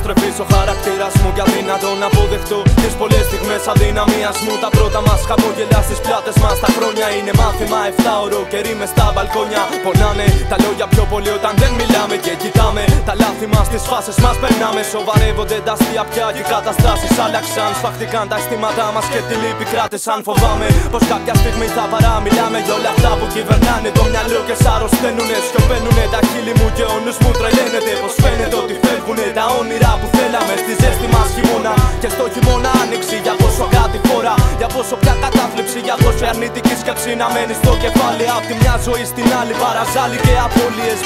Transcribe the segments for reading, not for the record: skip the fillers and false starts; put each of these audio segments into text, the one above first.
στρεφής ο χαρακτήρας μου, για αδύνατο να αποδεχτώ τις πολλές στιγμές αδυναμίας μου. Τα πρώτα μας χαμόγελα στις πλάτες μας, τα χρόνια είναι μάθημα 7ωρο καιρί μες στα μπαλκόνια. Πονάνε τα λόγια πιο πολύ όταν δεν μιλάμε και κοιτάμε τα λάθη μας, τις φάσεις μας περνάμε. Σοβαρεύονται τα αστεία πια και οι καταστάσεις άλλαξαν. Σφαχτήκαν τα αισθήματά μας και τη λύπη κράτησαν. Φοβάμαι πως κάποια στιγμή θα παραμιλάμε για όλα αυτά που κυβερνάνε το μυαλό και σ' αρρωσταίνουνε. Σιωπαίνουνε τα χείλη μου και ο νους μου τρελαίνεται. Πως φαίνεται ότι φεύγουνε τα όνειρα που θέλαμε στη ζέστη μας χειμώνα. Και στο χειμώνα άνοιξη, για πόσο κάτι φορά, για πόσο πια κατάθλιψη, για πόσο αρνητική σκέψη να μένει στο κεφάλι. Απ' τη μια ζωή στην άλλη παραζάλι και απώλειες.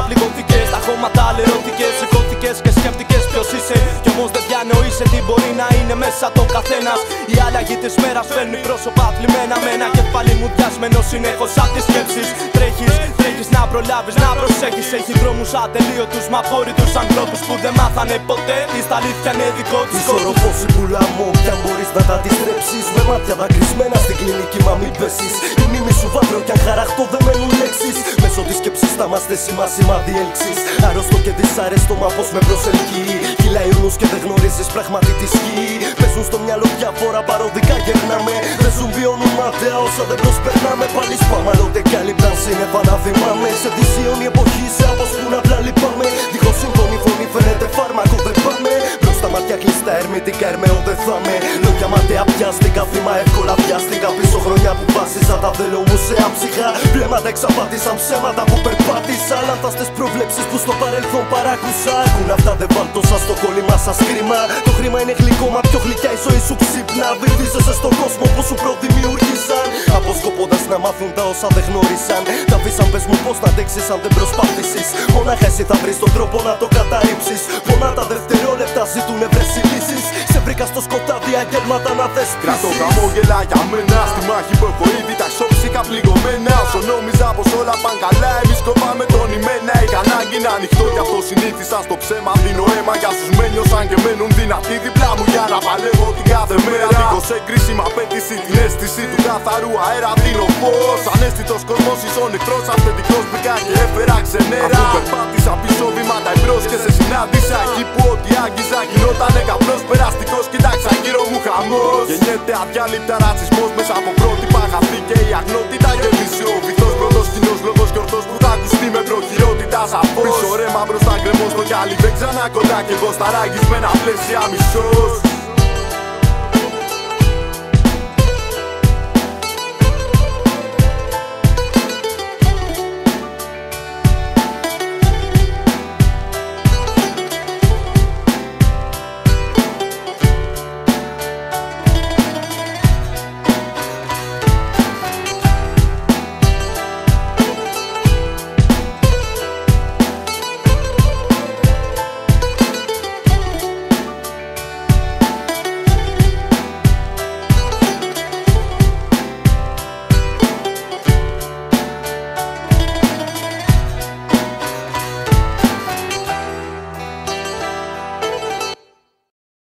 Πληγωθήκες, τα χώματα λερωθήκες. Σηκώθηκες και σκέφτηκες ποιος είσαι. Κι όμως δεν διανοείσαι τι μπορεί να είναι μέσα το καθένας. Η αλλαγή της μέρας φέρνει πρόσωπα θλιμμένα με ένα κεφάλι μου διασμένο συνέχως απ' τις σκέψεις. Τρέχεις να προλάβεις, να προσέχεις. Έχει δρόμους ατελείωτους μ' απόρριτους ανθρώπους που δεν μάθανε ποτέ τι στα αλήθεια είναι δικό τους. Ισορροπώσει που λαμώ κι αν μπορείς να τα αντιστρέψεις. Με μάτια δακρυσμένα στην κλινική μα μην πέσεις. Η μνήμη σου βάβρο κι αν χαραχτώ δεν μένουν λέξεις. Μέσω της σκέψης θα είμαστε σήμα διέλξεις. Άρρωστο και δυσάρεστο μα πως με προσελκύει. Κυλάει ουρνούς και δεν γνωρίζεις πράγματι τι σκύει. Παίζουν στο μυαλό διάφορα παροδικά γερνάμε. Δεν σου βιώνουν μάταια όσα δεν προσπερνάμε. Πάλι σπάμε άλλοτε κι άλλοι πλάν σύννεφα να θυμάμαι. Σε δυσίωνη εποχή σε αποσπούν απλά λυπάμαι. Δίχως σύμφωνη φωνή φαίνεται φάρμακο δεν πάμε. Μπροστά μάτια κλειστά ερμητικά ερμαίο δεν θα με. Λόγια ματέα πιάστηκα, θύμα εύκολα πιάστηκα. Πίσω χρόνια που βάσιζα τα θέλω μου σε άψυχα. Βλέμματα εξαπάτησαν ψέματα που περπάτησα. Λάθαστες προβλέψεις που στο παρελθόν παράκουσα. Έχουν αυτά δεν βάλτωσα στο κόλλημα σας κρίμα. Το χρήμα είναι γλυκό μα πιο γλυκιά η ζωή σου ξύπνα. Βυθίζεσαι στον κόσμο που σου προδημιούργησαν. Αποσκοπώντας να μάθουν τα όσα δεν γνώρισαν. Τα αφήσαν πες μου πως να αντέξεις αν δεν προσπάθησεις. Μονάχα εσύ θα βρεις τον τρόπο να το καταρρύψεις. Μονά τα δευτερόλεπτα ζητουνε βρέσει λύσεις. Σε βρήκα στο σκοτάδι αγγέλματα να θεσπίσεις. Κρατώ χαμόγελα για μένα στη μάχη που έχω ήδη τα εξόψηκα πληγωμένα. Όσο νόμιζα πως όλα πάνε καλά εμείς κοπάμε τον ημένα. Είχα ανάγκη να ανοιχτώ γι' αυτό συνήθισα στο ψέμα. Δίνω αίμα για στους με νιώσαν και μένουν δυνατοί δίπλα μου για να παλεύω την κάθε μέρα. Δίχως έγκριση μ' απέτηση την αίσθηση του καθαρού αέρα δίνω φως. Ανέστητος κόσμος ίσον εχθρός αυθεντικός μπήκα και έφερα ξενέρα. Αφού περπάτησα πίσω βήματα εμπρός και σε συνάντησα εκεί που ό,τι άγγιζα γινότανε καπνός περαστικός. Κοίταξα γύρω μου χαμός. Γεννιέται αδιάλειπτα ρατσισμός μέσα από πρότυπα χαθήκε η αγνότητα γέμισε ο βυθός. Πρώτος κοινός λόγος και ορθός που θα ακουστεί με προχειρότητα σαφώς. Πίσω ρέμα μπροστά γκρεμός το γυάλι δεν ξανά κοντά κι εγώ στα ράγισμένα πλαίσια μισός.